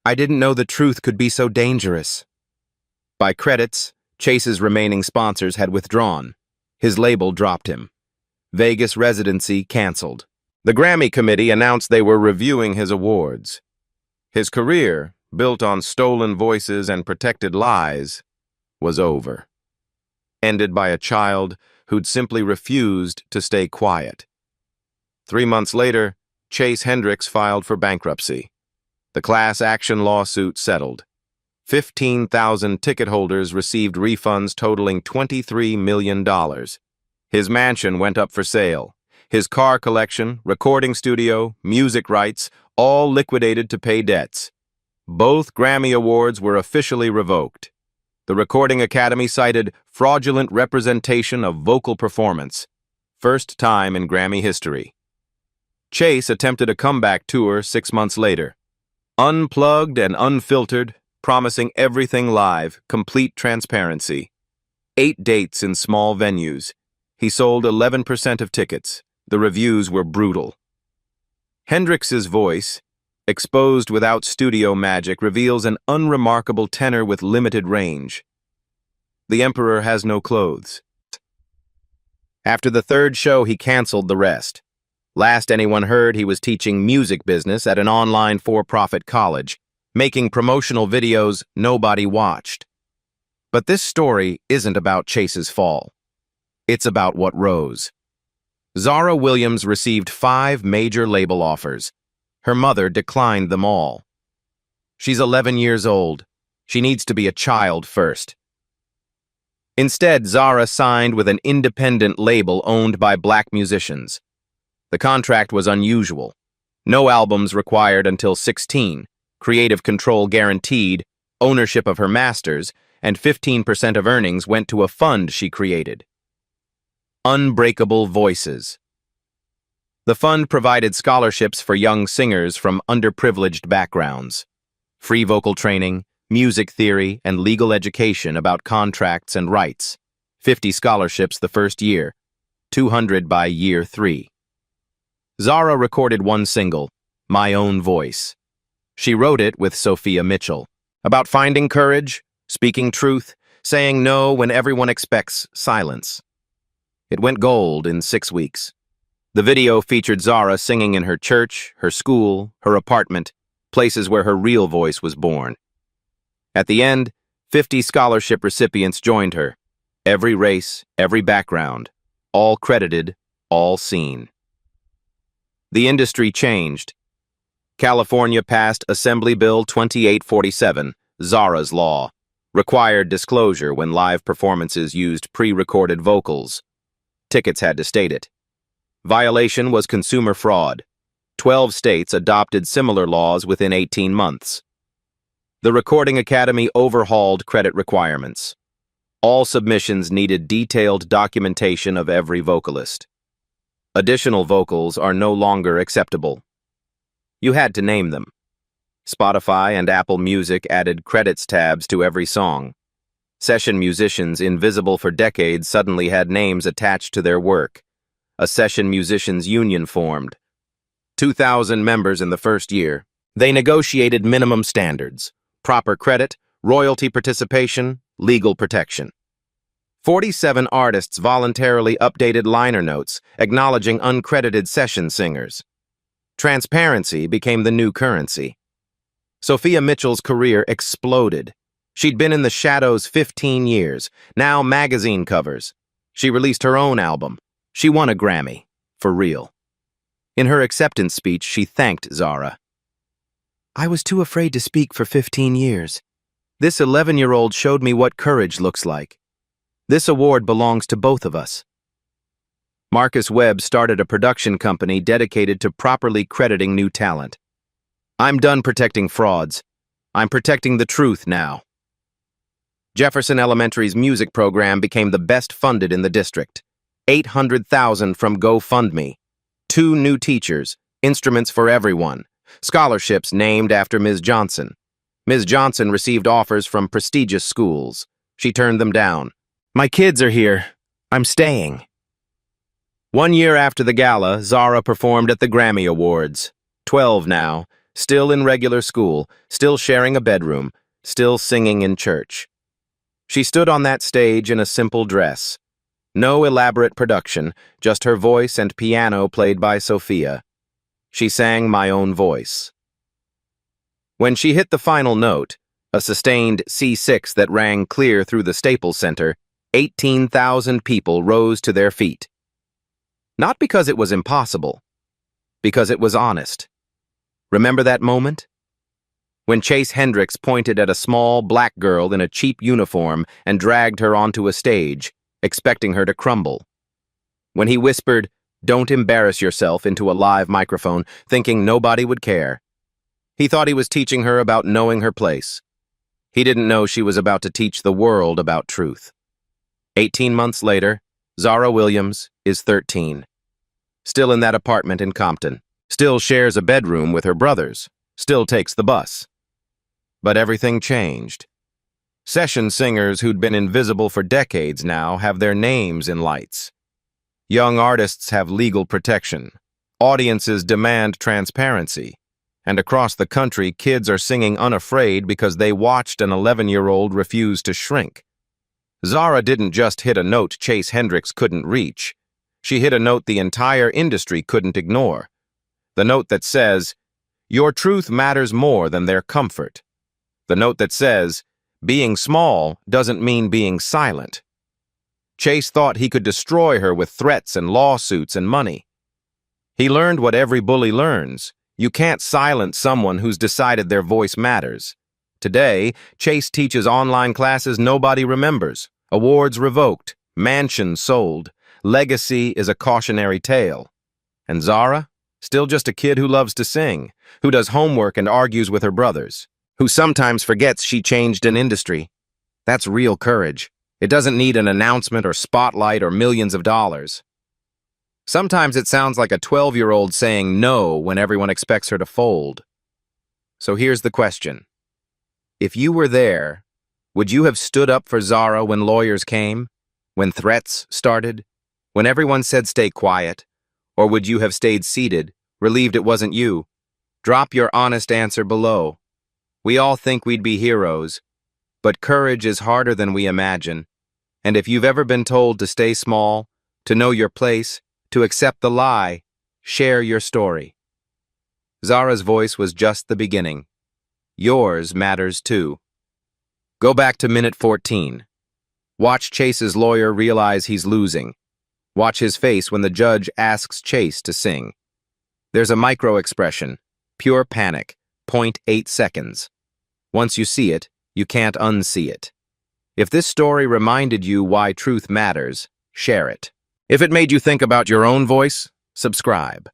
I didn't know the truth could be so dangerous. By credits, Chase's remaining sponsors had withdrawn. His label dropped him. Vegas residency canceled. The Grammy committee announced they were reviewing his awards. His career, built on stolen voices and protected lies, was over. Ended by a child who'd simply refused to stay quiet. 3 months later, Chase Hendricks filed for bankruptcy. The class action lawsuit settled. 15,000 ticket holders received refunds totaling $23 million. His mansion went up for sale. His car collection, recording studio, music rights, all liquidated to pay debts. Both Grammy Awards were officially revoked. The Recording Academy cited fraudulent representation of vocal performance. First time in Grammy history. Chase attempted a comeback tour 6 months later. Unplugged and unfiltered, promising everything live, complete transparency. 8 dates in small venues. He sold 11% of tickets. The reviews were brutal. Hendrix's voice, exposed without studio magic, reveals an unremarkable tenor with limited range. The Emperor has no clothes. After the 3rd show, he canceled the rest. Last anyone heard, he was teaching music business at an online for-profit college, making promotional videos nobody watched. But this story isn't about Chase's fall. It's about what rose. Zara Williams received 5 major label offers. Her mother declined them all. She's 11 years old. She needs to be a child first. Instead, Zara signed with an independent label owned by black musicians. The contract was unusual. No albums required until 16, creative control guaranteed, ownership of her masters, and 15% of earnings went to a fund she created. Unbreakable Voices. The fund provided scholarships for young singers from underprivileged backgrounds, free vocal training, music theory, and legal education about contracts and rights. 50 scholarships the first year, 200 by year 3. Zara recorded one single, My Own Voice. She wrote it with Sophia Mitchell, about finding courage, speaking truth, saying no when everyone expects silence. It went gold in 6 weeks. The video featured Zara singing in her church, her school, her apartment, places where her real voice was born. At the end, 50 scholarship recipients joined her. Every race, every background, all credited, all seen. The industry changed. California passed Assembly Bill 2847, Zara's Law, required disclosure when live performances used pre-recorded vocals. Tickets had to state it. Violation was consumer fraud. 12 states adopted similar laws within 18 months. The Recording Academy overhauled credit requirements. All submissions needed detailed documentation of every vocalist. Additional vocals are no longer acceptable. You had to name them. Spotify and Apple Music added credits tabs to every song. Session musicians invisible for decades suddenly had names attached to their work. A session musicians union formed. 2,000 members in the first year. They negotiated minimum standards, proper credit, royalty participation, legal protection. 47 artists voluntarily updated liner notes, acknowledging uncredited session singers. Transparency became the new currency. Sophia Mitchell's career exploded. She'd been in the shadows 15 years, now magazine covers. She released her own album. She won a Grammy, for real. In her acceptance speech, she thanked Zara. I was too afraid to speak for 15 years. This 11-year-old showed me what courage looks like. This award belongs to both of us. Marcus Webb started a production company dedicated to properly crediting new talent. I'm done protecting frauds. I'm protecting the truth now. Jefferson Elementary's music program became the best funded in the district. $800,000 from GoFundMe. 2 new teachers, instruments for everyone, scholarships named after Ms. Johnson. Ms. Johnson received offers from prestigious schools. She turned them down. My kids are here. I'm staying. 1 year after the gala, Zara performed at the Grammy Awards. 12 now, still in regular school, still sharing a bedroom, still singing in church. She stood on that stage in a simple dress. No elaborate production, just her voice and piano played by Sophia. She sang My Own Voice. When she hit the final note, a sustained C6 that rang clear through the Staples Center, 18,000 people rose to their feet. Not because it was impossible, because it was honest. Remember that moment? When Chase Hendricks pointed at a small black girl in a cheap uniform and dragged her onto a stage, expecting her to crumble. When he whispered, "Don't embarrass yourself," into a live microphone, thinking nobody would care. He thought he was teaching her about knowing her place. He didn't know she was about to teach the world about truth. 18 months later, Zara Williams is 13. Still in that apartment in Compton. Still shares a bedroom with her brothers. Still takes the bus. But everything changed. Session singers who'd been invisible for decades now have their names in lights. Young artists have legal protection. Audiences demand transparency. And across the country, kids are singing unafraid because they watched an 11-year-old refuse to shrink. Zara didn't just hit a note Chase Hendricks couldn't reach. She hit a note the entire industry couldn't ignore. The note that says, "Your truth matters more than their comfort." The note that says, Being small doesn't mean being silent. Chase thought he could destroy her with threats and lawsuits and money. He learned what every bully learns. You can't silence someone who's decided their voice matters. Today, Chase teaches online classes nobody remembers, awards revoked, mansions sold. Legacy is a cautionary tale. And Zara? Still just a kid who loves to sing, who does homework and argues with her brothers, who sometimes forgets she changed an industry. That's real courage. It doesn't need an announcement or spotlight or millions of dollars. Sometimes it sounds like a 12-year-old saying no when everyone expects her to fold. So here's the question. If you were there, would you have stood up for Zara when lawyers came? When threats started? When everyone said stay quiet? Or would you have stayed seated, relieved it wasn't you? Drop your honest answer below. We all think we'd be heroes, but courage is harder than we imagine. And if you've ever been told to stay small, to know your place, to accept the lie, share your story. Zara's voice was just the beginning. Yours matters too. Go back to minute 14. Watch Chase's lawyer realize he's losing. Watch his face when the judge asks Chase to sing. There's a micro-expression, pure panic, 0.8 seconds. Once you see it, you can't unsee it. If this story reminded you why truth matters, share it. If it made you think about your own voice, subscribe.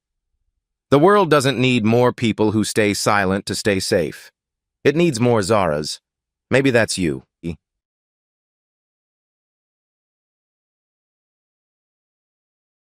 The world doesn't need more people who stay silent to stay safe. It needs more Zaras. Maybe that's you.